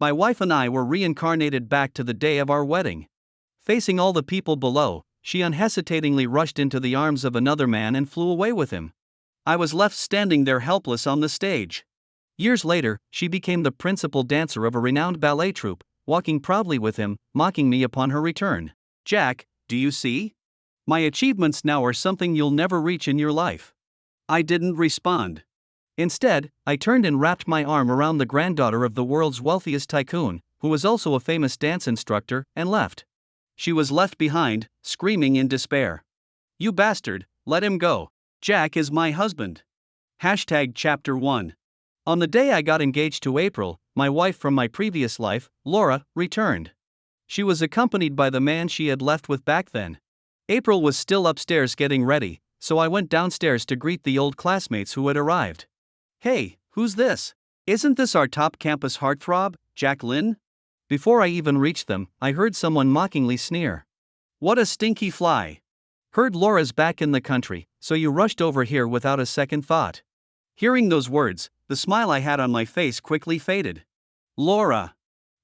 My wife and I were reincarnated back to the day of our wedding. Facing all the people below, she unhesitatingly rushed into the arms of another man and flew away with him. I was left standing there helpless on the stage. Years later, she became the principal dancer of a renowned ballet troupe, walking proudly with him, mocking me upon her return. Jack, do you see? My achievements now are something you'll never reach in your life. I didn't respond. Instead, I turned and wrapped my arm around the granddaughter of the world's wealthiest tycoon, who was also a famous dance instructor, and left. She was left behind, screaming in despair. You bastard, let him go. Jack is my husband. Chapter 1. On the day I got engaged to April, my wife from my previous life, Laura, returned. She was accompanied by the man she had left with back then. April was still upstairs getting ready, so I went downstairs to greet the old classmates who had arrived. Hey, who's this? Isn't this our top campus heartthrob, Jacqueline? Before I even reached them, I heard someone mockingly sneer. What a stinky fly. Heard Laura's back in the country, so you rushed over here without a second thought. Hearing those words, the smile I had on my face quickly faded. Laura.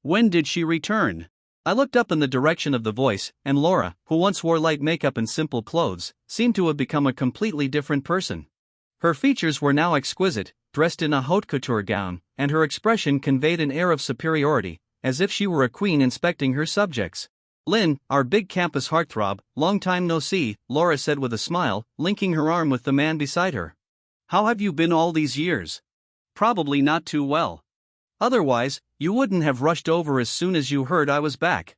When did she return? I looked up in the direction of the voice, and Laura, who once wore light makeup and simple clothes, seemed to have become a completely different person. Her features were now exquisite, dressed in a haute couture gown, and her expression conveyed an air of superiority, as if she were a queen inspecting her subjects. Lynn, our big campus heartthrob, long time no see, Laura said with a smile, linking her arm with the man beside her. How have you been all these years? Probably not too well. Otherwise, you wouldn't have rushed over as soon as you heard I was back.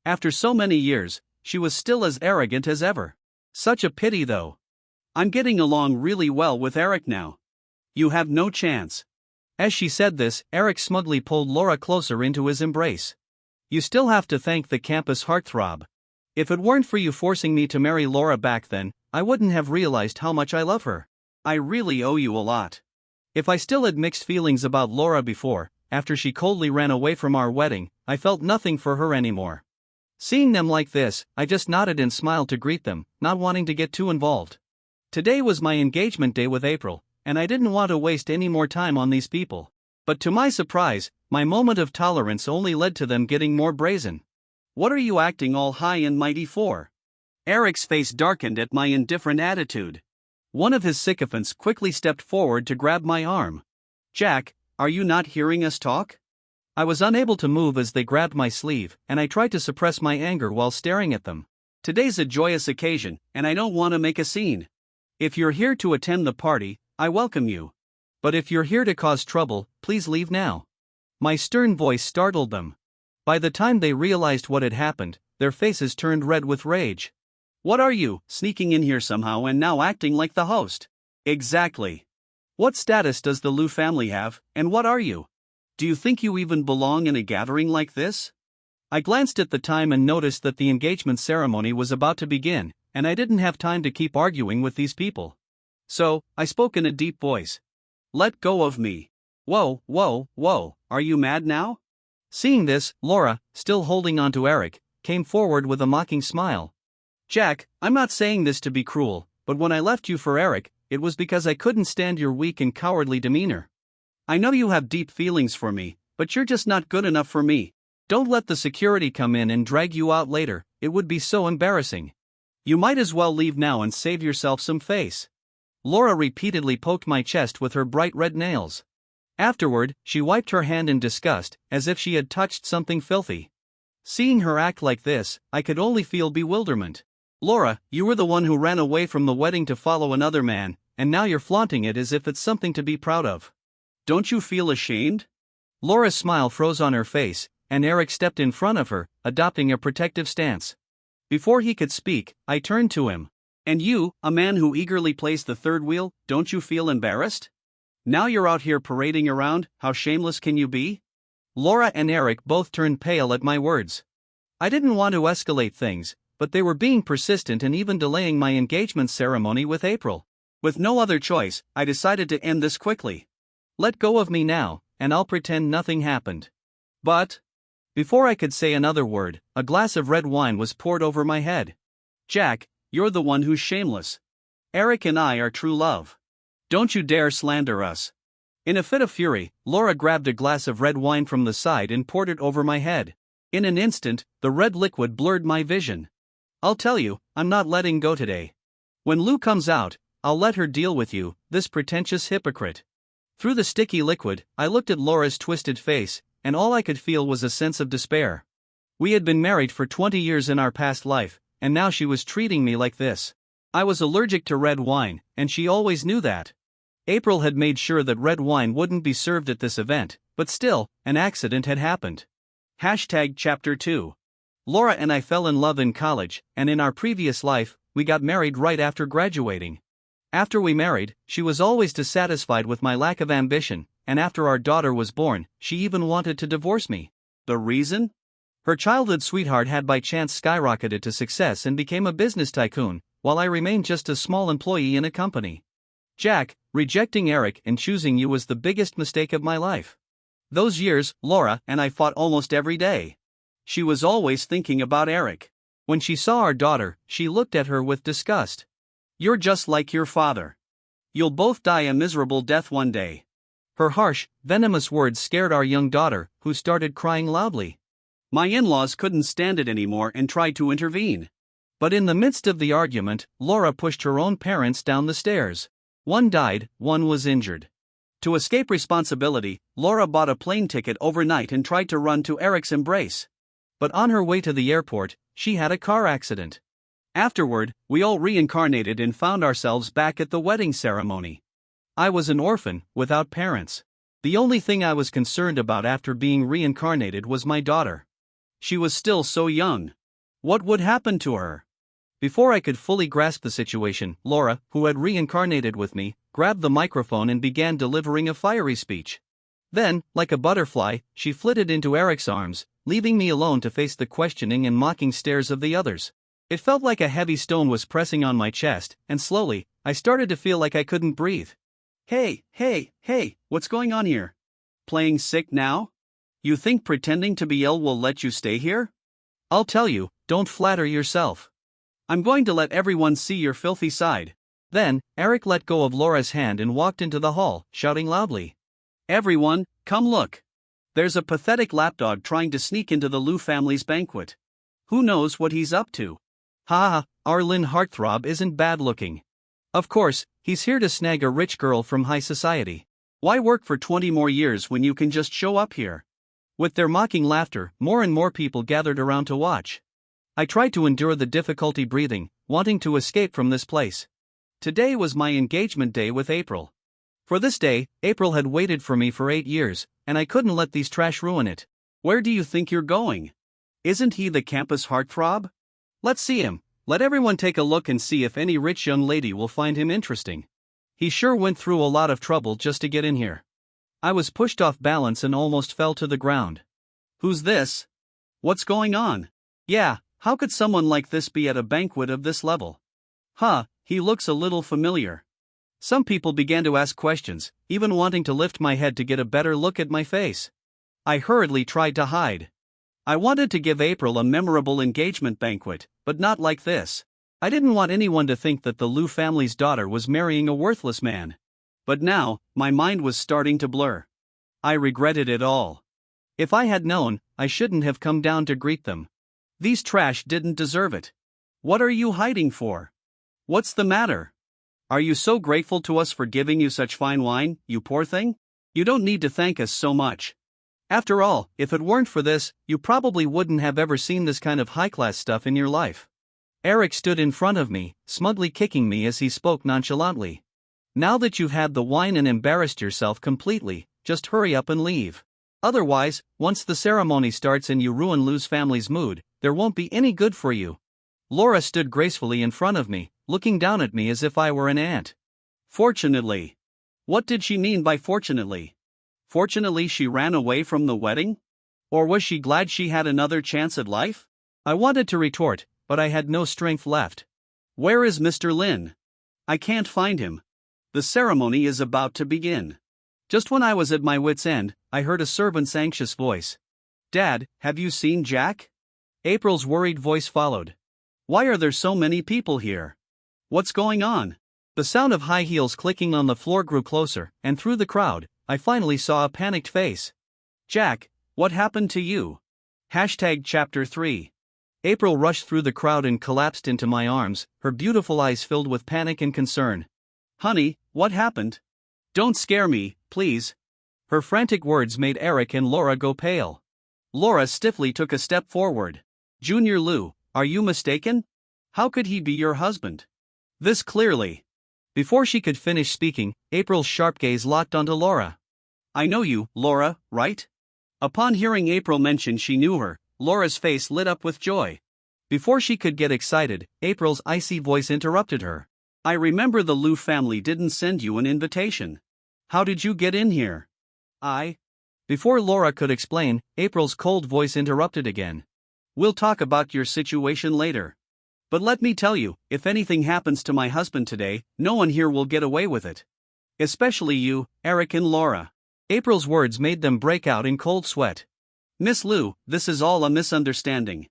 After so many years, she was still as arrogant as ever. Such a pity though. I'm getting along really well with Eric now. You have no chance. As she said this, Eric smugly pulled Laura closer into his embrace. You still have to thank the campus heartthrob. If it weren't for you forcing me to marry Laura back then, I wouldn't have realized how much I love her. I really owe you a lot. If I still had mixed feelings about Laura before, after she coldly ran away from our wedding, I felt nothing for her anymore. Seeing them like this, I just nodded and smiled to greet them, not wanting to get too involved. Today was my engagement day with April, and I didn't want to waste any more time on these people. But to my surprise, my moment of tolerance only led to them getting more brazen. What are you acting all high and mighty for? Eric's face darkened at my indifferent attitude. One of his sycophants quickly stepped forward to grab my arm. Jack, are you not hearing us talk? I was unable to move as they grabbed my sleeve, and I tried to suppress my anger while staring at them. Today's a joyous occasion, and I don't want to make a scene. If you're here to attend the party, I welcome you. But if you're here to cause trouble, please leave now. My stern voice startled them. By the time they realized what had happened, their faces turned red with rage. What are you, sneaking in here somehow and now acting like the host? Exactly. What status does the Liu family have, and what are you? Do you think you even belong in a gathering like this? I glanced at the time and noticed that the engagement ceremony was about to begin, and I didn't have time to keep arguing with these people. So, I spoke in a deep voice. Let go of me. Whoa, whoa, whoa, are you mad now? Seeing this, Laura, still holding on to Eric, came forward with a mocking smile. Jack, I'm not saying this to be cruel, but when I left you for Eric, it was because I couldn't stand your weak and cowardly demeanor. I know you have deep feelings for me, but you're just not good enough for me. Don't let the security come in and drag you out later, it would be so embarrassing. You might as well leave now and save yourself some face. Laura repeatedly poked my chest with her bright red nails. Afterward, she wiped her hand in disgust, as if she had touched something filthy. Seeing her act like this, I could only feel bewilderment. Laura, you were the one who ran away from the wedding to follow another man, and now you're flaunting it as if it's something to be proud of. Don't you feel ashamed? Laura's smile froze on her face, and Eric stepped in front of her, adopting a protective stance. Before he could speak, I turned to him. And you, a man who eagerly plays the third wheel, don't you feel embarrassed? Now you're out here parading around, how shameless can you be? Laura and Eric both turned pale at my words. I didn't want to escalate things, but they were being persistent and even delaying my engagement ceremony with April. With no other choice, I decided to end this quickly. Let go of me now, and I'll pretend nothing happened. But before I could say another word, a glass of red wine was poured over my head. Jack, you're the one who's shameless. Eric and I are true love. Don't you dare slander us. In a fit of fury, Laura grabbed a glass of red wine from the side and poured it over my head. In an instant, the red liquid blurred my vision. I'll tell you, I'm not letting go today. When Lou comes out, I'll let her deal with you, this pretentious hypocrite. Through the sticky liquid, I looked at Laura's twisted face, and all I could feel was a sense of despair. We had been married for 20 years in our past life, and now she was treating me like this. I was allergic to red wine, and she always knew that. April had made sure that red wine wouldn't be served at this event, but still, an accident had happened. Chapter 2. Laura and I fell in love in college, and in our previous life, we got married right after graduating. After we married, she was always dissatisfied with my lack of ambition, and after our daughter was born, she even wanted to divorce me. The reason? Her childhood sweetheart had by chance skyrocketed to success and became a business tycoon, while I remained just a small employee in a company. Jack, rejecting Eric and choosing you was the biggest mistake of my life. Those years, Laura and I fought almost every day. She was always thinking about Eric. When she saw our daughter, she looked at her with disgust. You're just like your father. You'll both die a miserable death one day. Her harsh, venomous words scared our young daughter, who started crying loudly. My in-laws couldn't stand it anymore and tried to intervene. But in the midst of the argument, Laura pushed her own parents down the stairs. One died, one was injured. To escape responsibility, Laura bought a plane ticket overnight and tried to run to Eric's embrace. But on her way to the airport, she had a car accident. Afterward, we all reincarnated and found ourselves back at the wedding ceremony. I was an orphan, without parents. The only thing I was concerned about after being reincarnated was my daughter. She was still so young. What would happen to her? Before I could fully grasp the situation, Laura, who had reincarnated with me, grabbed the microphone and began delivering a fiery speech. Then, like a butterfly, she flitted into Eric's arms, leaving me alone to face the questioning and mocking stares of the others. It felt like a heavy stone was pressing on my chest, and slowly, I started to feel like I couldn't breathe. Hey, what's going on here? Playing sick now? You think pretending to be ill will let you stay here? I'll tell you, don't flatter yourself. I'm going to let everyone see your filthy side. Then, Eric let go of Laura's hand and walked into the hall, shouting loudly. Everyone, come look. There's a pathetic lapdog trying to sneak into the Liu family's banquet. Who knows what he's up to? Our Lynn heartthrob isn't bad looking. Of course, he's here to snag a rich girl from high society. Why work for 20 more years when you can just show up here? With their mocking laughter, more and more people gathered around to watch. I tried to endure the difficulty breathing, wanting to escape from this place. Today was my engagement day with April. For this day, April had waited for me for 8 years, and I couldn't let these trash ruin it. Where do you think you're going? Isn't he the campus heartthrob? Let's see him. Let everyone take a look and see if any rich young lady will find him interesting. He sure went through a lot of trouble just to get in here. I was pushed off balance and almost fell to the ground. Who's this? What's going on? Yeah, how could someone like this be at a banquet of this level? He looks a little familiar. Some people began to ask questions, even wanting to lift my head to get a better look at my face. I hurriedly tried to hide. I wanted to give April a memorable engagement banquet, but not like this. I didn't want anyone to think that the Liu family's daughter was marrying a worthless man. But now, my mind was starting to blur. I regretted it all. If I had known, I shouldn't have come down to greet them. These trash didn't deserve it. What are you hiding for? What's the matter? Are you so grateful to us for giving you such fine wine, you poor thing? You don't need to thank us so much. After all, if it weren't for this, you probably wouldn't have ever seen this kind of high-class stuff in your life. Eric stood in front of me, smugly kicking me as he spoke nonchalantly. Now that you've had the wine and embarrassed yourself completely, just hurry up and leave. Otherwise, once the ceremony starts and you ruin Liu's family's mood, there won't be any good for you. Laura stood gracefully in front of me, looking down at me as if I were an ant. Fortunately. What did she mean by fortunately? Fortunately she ran away from the wedding? Or was she glad she had another chance at life? I wanted to retort, but I had no strength left. Where is Mr. Lin? I can't find him. The ceremony is about to begin. Just when I was at my wit's end, I heard a servant's anxious voice. Dad, have you seen Jack? April's worried voice followed. Why are there so many people here? What's going on? The sound of high heels clicking on the floor grew closer, and through the crowd, I finally saw a panicked face. Jack, what happened to you? Chapter 3. April rushed through the crowd and collapsed into my arms, her beautiful eyes filled with panic and concern. Honey, what happened? Don't scare me, please. Her frantic words made Eric and Laura go pale. Laura stiffly took a step forward. Junior Lou, are you mistaken? How could he be your husband? This clearly. Before she could finish speaking, April's sharp gaze locked onto Laura. I know you, Laura, right? Upon hearing April mention she knew her, Laura's face lit up with joy. Before she could get excited, April's icy voice interrupted her. I remember the Lou family didn't send you an invitation. How did you get in here? Before Laura could explain, April's cold voice interrupted again. We'll talk about your situation later. But let me tell you, if anything happens to my husband today, no one here will get away with it. Especially you, Eric and Laura. April's words made them break out in cold sweat. Miss Lou, this is all a misunderstanding.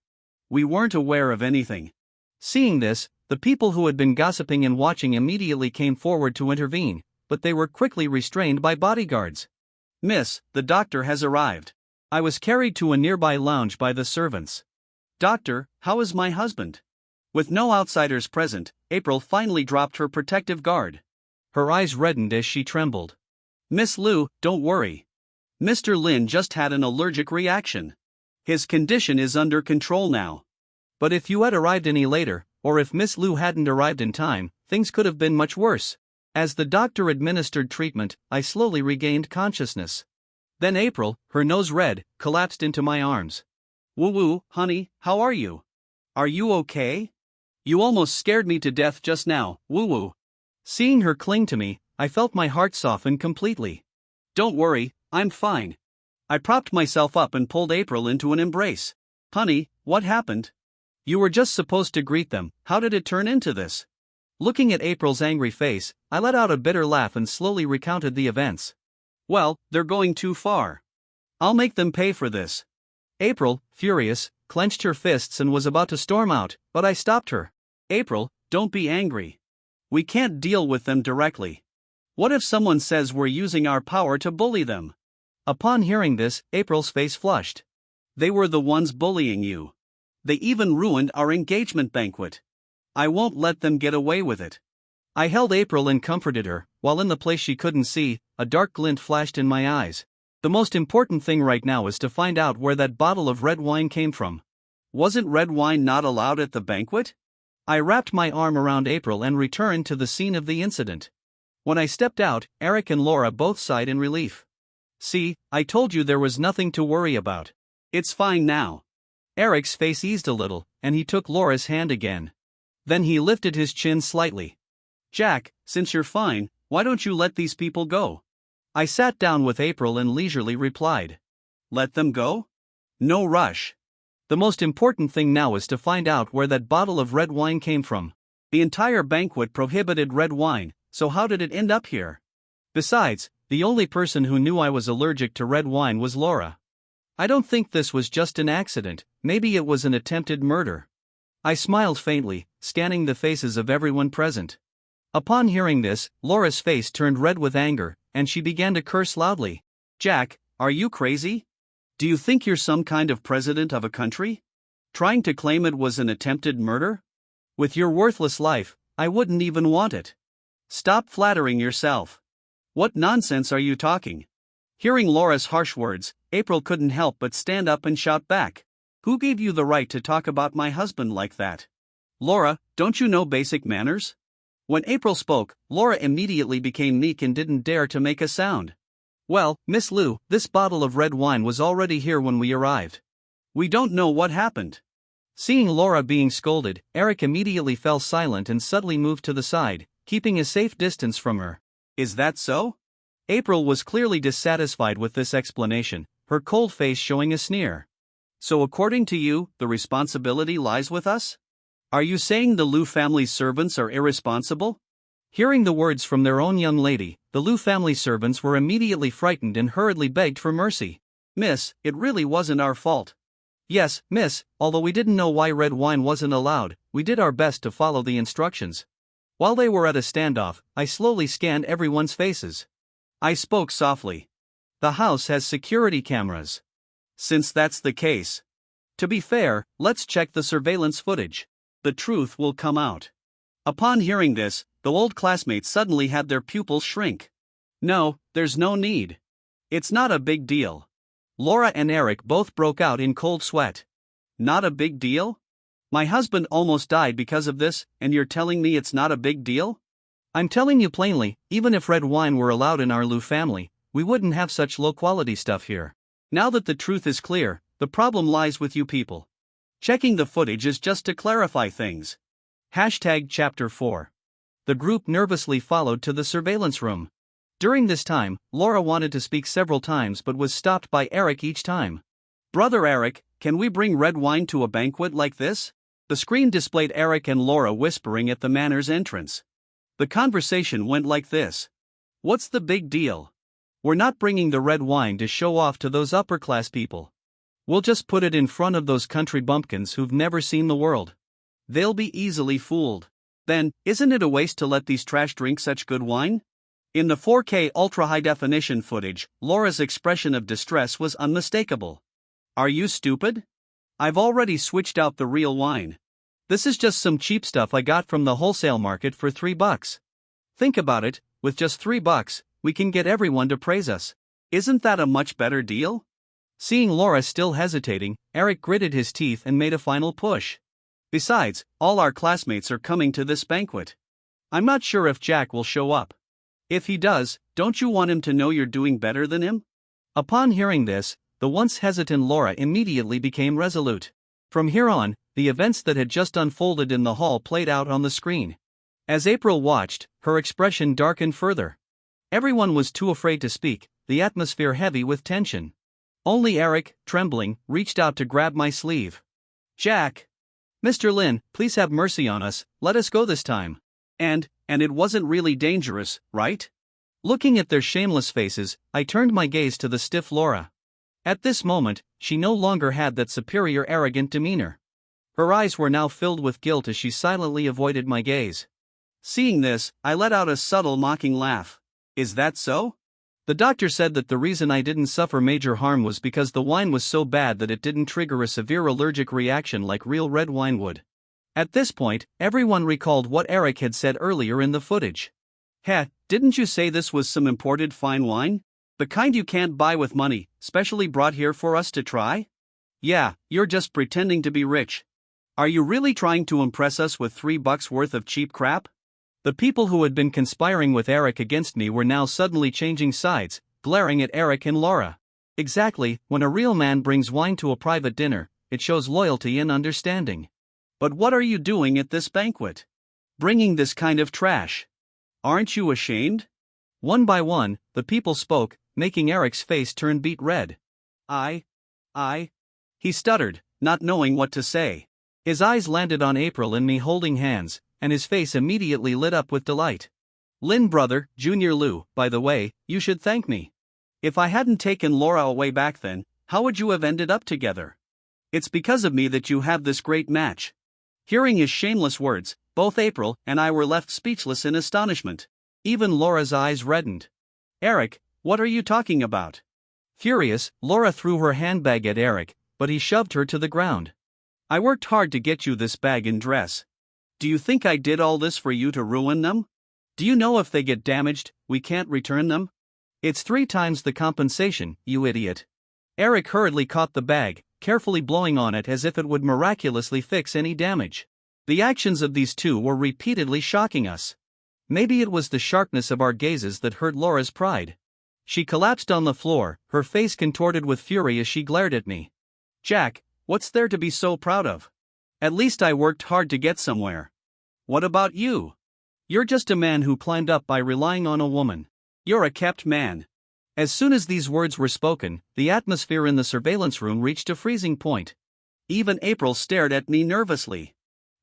We weren't aware of anything. Seeing this, the people who had been gossiping and watching immediately came forward to intervene, but they were quickly restrained by bodyguards. Miss, the doctor has arrived. I was carried to a nearby lounge by the servants. Doctor, how is my husband? With no outsiders present, April finally dropped her protective guard. Her eyes reddened as she trembled. Miss Lou, don't worry. Mr. Lin just had an allergic reaction. His condition is under control now. But if you had arrived any later, or if Miss Lou hadn't arrived in time, things could have been much worse. As the doctor administered treatment, I slowly regained consciousness. Then April, her nose red, collapsed into my arms. Woo-woo, honey, how are you? Are you okay? You almost scared me to death just now, woo-woo. Seeing her cling to me, I felt my heart soften completely. Don't worry, I'm fine. I propped myself up and pulled April into an embrace. Honey, what happened? You were just supposed to greet them, how did it turn into this? Looking at April's angry face, I let out a bitter laugh and slowly recounted the events. Well, they're going too far. I'll make them pay for this. April, furious, clenched her fists and was about to storm out, but I stopped her. April, don't be angry. We can't deal with them directly. What if someone says we're using our power to bully them? Upon hearing this, April's face flushed. They were the ones bullying you. They even ruined our engagement banquet. I won't let them get away with it. I held April and comforted her, while in the place she couldn't see, a dark glint flashed in my eyes. The most important thing right now is to find out where that bottle of red wine came from. Wasn't red wine not allowed at the banquet? I wrapped my arm around April and returned to the scene of the incident. When I stepped out, Eric and Laura both sighed in relief. See, I told you there was nothing to worry about. It's fine now. Eric's face eased a little, and he took Laura's hand again. Then he lifted his chin slightly. Jack, since you're fine, why don't you let these people go? I sat down with April and leisurely replied. Let them go? No rush. The most important thing now is to find out where that bottle of red wine came from. The entire banquet prohibited red wine, so how did it end up here? Besides, the only person who knew I was allergic to red wine was Laura. I don't think this was just an accident, maybe it was an attempted murder. I smiled faintly, scanning the faces of everyone present. Upon hearing this, Laura's face turned red with anger, and she began to curse loudly. Jack, are you crazy? Do you think you're some kind of president of a country? Trying to claim it was an attempted murder? With your worthless life, I wouldn't even want it. Stop flattering yourself. What nonsense are you talking? Hearing Laura's harsh words, April couldn't help but stand up and shout back. Who gave you the right to talk about my husband like that? Laura, don't you know basic manners? When April spoke, Laura immediately became meek and didn't dare to make a sound. Well, Miss Lou, this bottle of red wine was already here when we arrived. We don't know what happened. Seeing Laura being scolded, Eric immediately fell silent and subtly moved to the side, keeping a safe distance from her. Is that so? April was clearly dissatisfied with this explanation, her cold face showing a sneer. So according to you, the responsibility lies with us? Are you saying the Lou family's servants are irresponsible? Hearing the words from their own young lady, the Lou family servants were immediately frightened and hurriedly begged for mercy. Miss, it really wasn't our fault. Yes, miss, although we didn't know why red wine wasn't allowed, we did our best to follow the instructions. While they were at a standoff, I slowly scanned everyone's faces. I spoke softly. The house has security cameras. Since that's the case. To be fair, let's check the surveillance footage. The truth will come out. Upon hearing this, the old classmates suddenly had their pupils shrink. No, there's no need. It's not a big deal. Laura and Eric both broke out in cold sweat. Not a big deal? My husband almost died because of this, and you're telling me it's not a big deal? I'm telling you plainly, even if red wine were allowed in our Lou family, we wouldn't have such low-quality stuff here. Now that the truth is clear, the problem lies with you people. Checking the footage is just to clarify things. Chapter 4. The group nervously followed to the surveillance room. During this time, Laura wanted to speak several times but was stopped by Eric each time. Brother Eric, can we bring red wine to a banquet like this? The screen displayed Eric and Laura whispering at the manor's entrance. The conversation went like this. What's the big deal? We're not bringing the red wine to show off to those upper-class people. We'll just put it in front of those country bumpkins who've never seen the world. They'll be easily fooled. Then, isn't it a waste to let these trash drink such good wine? In the 4K ultra-high-definition footage, Laura's expression of distress was unmistakable. Are you stupid? I've already switched out the real wine. This is just some cheap stuff I got from the wholesale market for $3. Think about it, with just $3, we can get everyone to praise us. Isn't that a much better deal? Seeing Laura still hesitating, Eric gritted his teeth and made a final push. Besides, all our classmates are coming to this banquet. I'm not sure if Jack will show up. If he does, don't you want him to know you're doing better than him? Upon hearing this, the once hesitant Laura immediately became resolute. From here on, the events that had just unfolded in the hall played out on the screen. As April watched, her expression darkened further. Everyone was too afraid to speak, the atmosphere heavy with tension. Only Eric, trembling, reached out to grab my sleeve. Jack! Mr. Lin, please have mercy on us, let us go this time. And it wasn't really dangerous, right? Looking at their shameless faces, I turned my gaze to the stiff Laura. At this moment, she no longer had that superior arrogant demeanor. Her eyes were now filled with guilt as she silently avoided my gaze. Seeing this, I let out a subtle mocking laugh. Is that so? The doctor said that the reason I didn't suffer major harm was because the wine was so bad that it didn't trigger a severe allergic reaction like real red wine would. At this point, everyone recalled what Eric had said earlier in the footage. Didn't you say this was some imported fine wine? The kind you can't buy with money, specially brought here for us to try? Yeah, you're just pretending to be rich. Are you really trying to impress us with $3 worth of cheap crap? The people who had been conspiring with Eric against me were now suddenly changing sides, glaring at Eric and Laura. Exactly, when a real man brings wine to a private dinner, it shows loyalty and understanding. But what are you doing at this banquet? Bringing this kind of trash. Aren't you ashamed? One by one, the people spoke, making Eric's face turn beet red. He stuttered, not knowing what to say. His eyes landed on April and me holding hands, and his face immediately lit up with delight. Lin brother, Junior Lou, by the way, you should thank me. If I hadn't taken Laura away back then, how would you have ended up together? It's because of me that you have this great match. Hearing his shameless words, both April and I were left speechless in astonishment. Even Laura's eyes reddened. Eric, what are you talking about? Furious, Laura threw her handbag at Eric, but he shoved her to the ground. I worked hard to get you this bag and dress. Do you think I did all this for you to ruin them? Do you know if they get damaged, we can't return them? It's 3 times the compensation, you idiot. Eric hurriedly caught the bag, carefully blowing on it as if it would miraculously fix any damage. The actions of these two were repeatedly shocking us. Maybe it was the sharpness of our gazes that hurt Laura's pride. She collapsed on the floor, her face contorted with fury as she glared at me. Jack, what's there to be so proud of? At least I worked hard to get somewhere. What about you? You're just a man who climbed up by relying on a woman. You're a kept man. As soon as these words were spoken, the atmosphere in the surveillance room reached a freezing point. Even April stared at me nervously.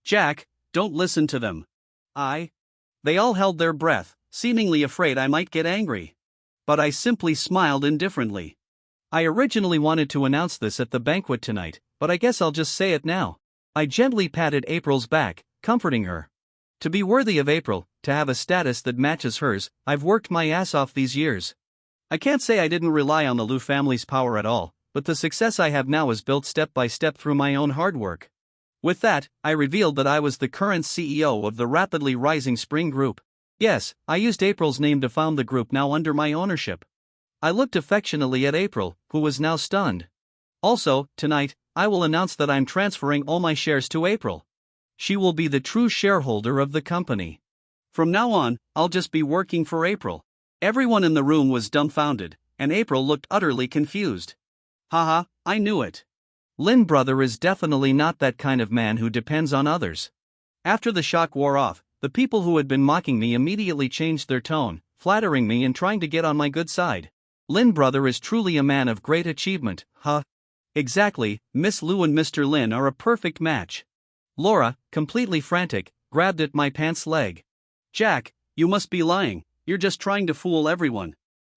Jack, don't listen to them. They all held their breath, seemingly afraid I might get angry. But I simply smiled indifferently. I originally wanted to announce this at the banquet tonight, but I guess I'll just say it now. I gently patted April's back, comforting her. To be worthy of April, to have a status that matches hers, I've worked my ass off these years. I can't say I didn't rely on the Liu family's power at all, but the success I have now is built step by step through my own hard work. With that, I revealed that I was the current CEO of the rapidly rising Spring Group. Yes, I used April's name to found the group now under my ownership. I looked affectionately at April, who was now stunned. Also, tonight, I will announce that I'm transferring all my shares to April. She will be the true shareholder of the company. From now on, I'll just be working for April. Everyone in the room was dumbfounded, and April looked utterly confused. Haha, I knew it. Lin brother is definitely not that kind of man who depends on others. After the shock wore off, the people who had been mocking me immediately changed their tone, flattering me and trying to get on my good side. Lin brother is truly a man of great achievement, huh? Exactly, Miss Liu and Mr. Lin are a perfect match. Laura, completely frantic, grabbed at my pants leg. Jack, you must be lying, you're just trying to fool everyone.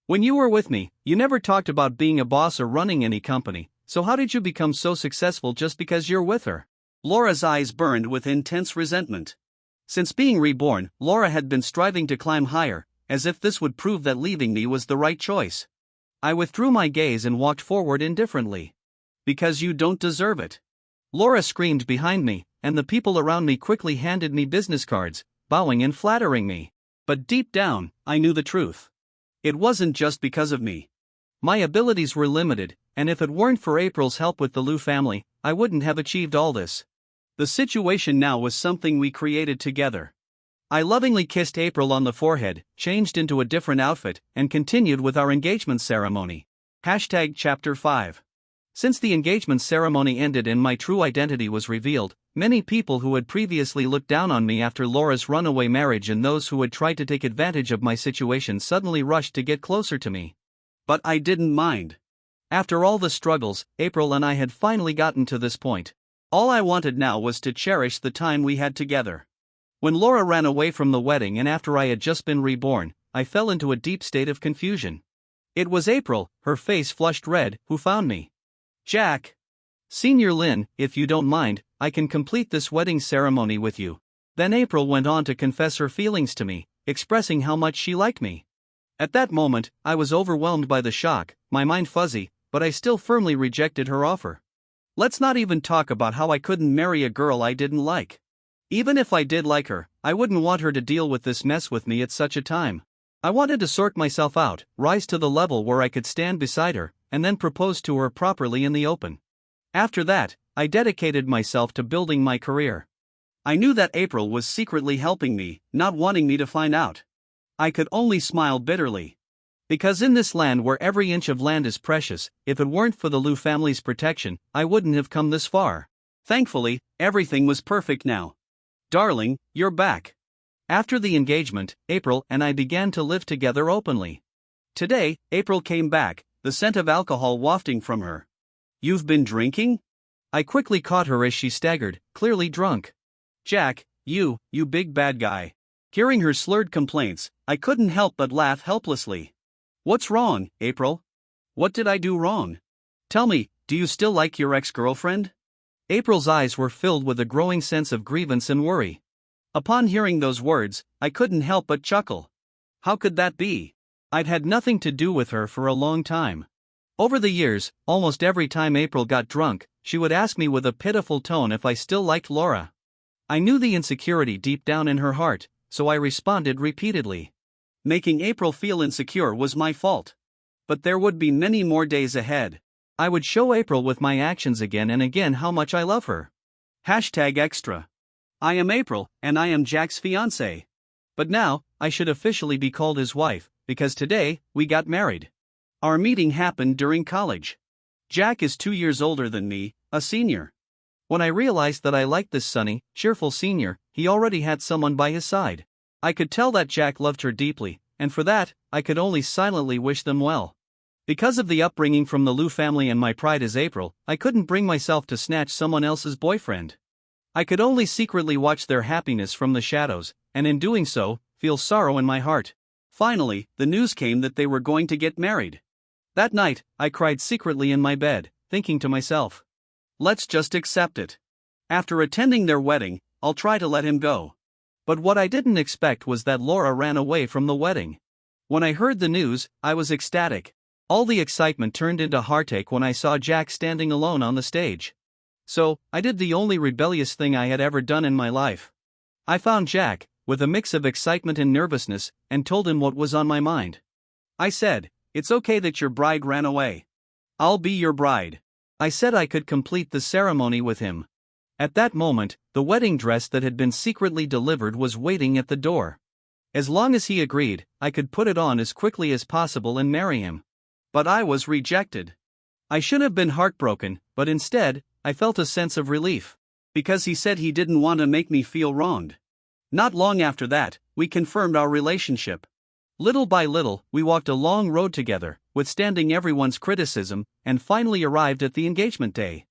When you were with me, you never talked about being a boss or running any company, so how did you become so successful just because you're with her? Laura's eyes burned with intense resentment. Since being reborn, Laura had been striving to climb higher, as if this would prove that leaving me was the right choice. I withdrew my gaze and walked forward indifferently. Because you don't deserve it. Laura screamed behind me, and the people around me quickly handed me business cards, bowing and flattering me. But deep down, I knew the truth. It wasn't just because of me. My abilities were limited, and if it weren't for April's help with the Liu family, I wouldn't have achieved all this. The situation now was something we created together. I lovingly kissed April on the forehead, changed into a different outfit, and continued with our engagement ceremony. Chapter 5. Since the engagement ceremony ended and my true identity was revealed, many people who had previously looked down on me after Laura's runaway marriage and those who had tried to take advantage of my situation suddenly rushed to get closer to me. But I didn't mind. After all the struggles, April and I had finally gotten to this point. All I wanted now was to cherish the time we had together. When Laura ran away from the wedding and after I had just been reborn, I fell into a deep state of confusion. It was April, her face flushed red, who found me. Jack. Senior Lin, if you don't mind, I can complete this wedding ceremony with you. Then April went on to confess her feelings to me, expressing how much she liked me. At that moment, I was overwhelmed by the shock, my mind fuzzy, but I still firmly rejected her offer. Let's not even talk about how I couldn't marry a girl I didn't like. Even if I did like her, I wouldn't want her to deal with this mess with me at such a time. I wanted to sort myself out, rise to the level where I could stand beside her, and then propose to her properly in the open. After that, I dedicated myself to building my career. I knew that April was secretly helping me, not wanting me to find out. I could only smile bitterly. Because in this land where every inch of land is precious, if it weren't for the Liu family's protection, I wouldn't have come this far. Thankfully, everything was perfect now. Darling, you're back. After the engagement, April and I began to live together openly. Today, April came back, the scent of alcohol wafting from her. You've been drinking? I quickly caught her as she staggered, clearly drunk. Jack, you big bad guy. Hearing her slurred complaints, I couldn't help but laugh helplessly. What's wrong, April? What did I do wrong? Tell me, do you still like your ex-girlfriend? April's eyes were filled with a growing sense of grievance and worry. Upon hearing those words, I couldn't help but chuckle. How could that be? I'd had nothing to do with her for a long time. Over the years, almost every time April got drunk, she would ask me with a pitiful tone if I still liked Laura. I knew the insecurity deep down in her heart, so I responded repeatedly. Making April feel insecure was my fault. But there would be many more days ahead. I would show April with my actions again and again how much I love her. #extra. I am April, and I am Jack's fiancée. But now, I should officially be called his wife, because today, we got married. Our meeting happened during college. Jack is 2 years older than me, a senior. When I realized that I liked this sunny, cheerful senior, he already had someone by his side. I could tell that Jack loved her deeply, and for that, I could only silently wish them well. Because of the upbringing from the Liu family and my pride as April, I couldn't bring myself to snatch someone else's boyfriend. I could only secretly watch their happiness from the shadows, and in doing so, feel sorrow in my heart. Finally, the news came that they were going to get married. That night, I cried secretly in my bed, thinking to myself, let's just accept it. After attending their wedding, I'll try to let him go. But what I didn't expect was that Laura ran away from the wedding. When I heard the news, I was ecstatic. All the excitement turned into heartache when I saw Jack standing alone on the stage. So, I did the only rebellious thing I had ever done in my life. I found Jack, with a mix of excitement and nervousness, and told him what was on my mind. I said, "It's okay that your bride ran away. I'll be your bride." I said I could complete the ceremony with him. At that moment, the wedding dress that had been secretly delivered was waiting at the door. As long as he agreed, I could put it on as quickly as possible and marry him. But I was rejected. I should have been heartbroken, but instead, I felt a sense of relief. Because he said he didn't want to make me feel wronged. Not long after that, we confirmed our relationship. Little by little, we walked a long road together, withstanding everyone's criticism, and finally arrived at the engagement day.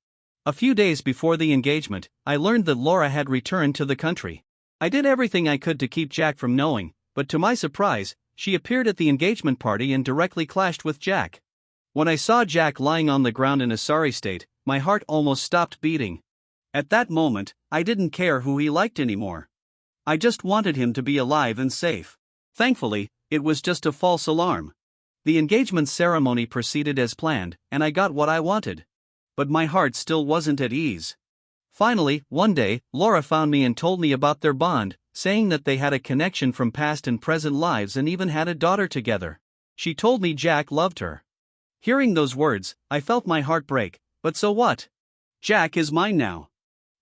A few days before the engagement, I learned that Laura had returned to the country. I did everything I could to keep Jack from knowing, but to my surprise, she appeared at the engagement party and directly clashed with Jack. When I saw Jack lying on the ground in a sorry state, my heart almost stopped beating. At that moment, I didn't care who he liked anymore. I just wanted him to be alive and safe. Thankfully, it was just a false alarm. The engagement ceremony proceeded as planned, and I got what I wanted. But my heart still wasn't at ease. Finally, one day, Laura found me and told me about their bond, saying that they had a connection from past and present lives and even had a daughter together. She told me Jack loved her. Hearing those words, I felt my heart break, but so what? Jack is mine now.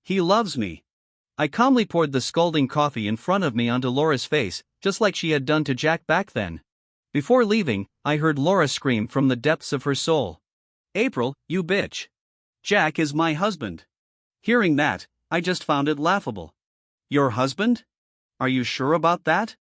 He loves me. I calmly poured the scalding coffee in front of me onto Laura's face, just like she had done to Jack back then. Before leaving, I heard Laura scream from the depths of her soul. "April, you bitch. Jack is my husband." Hearing that, I just found it laughable. "Your husband? Are you sure about that?"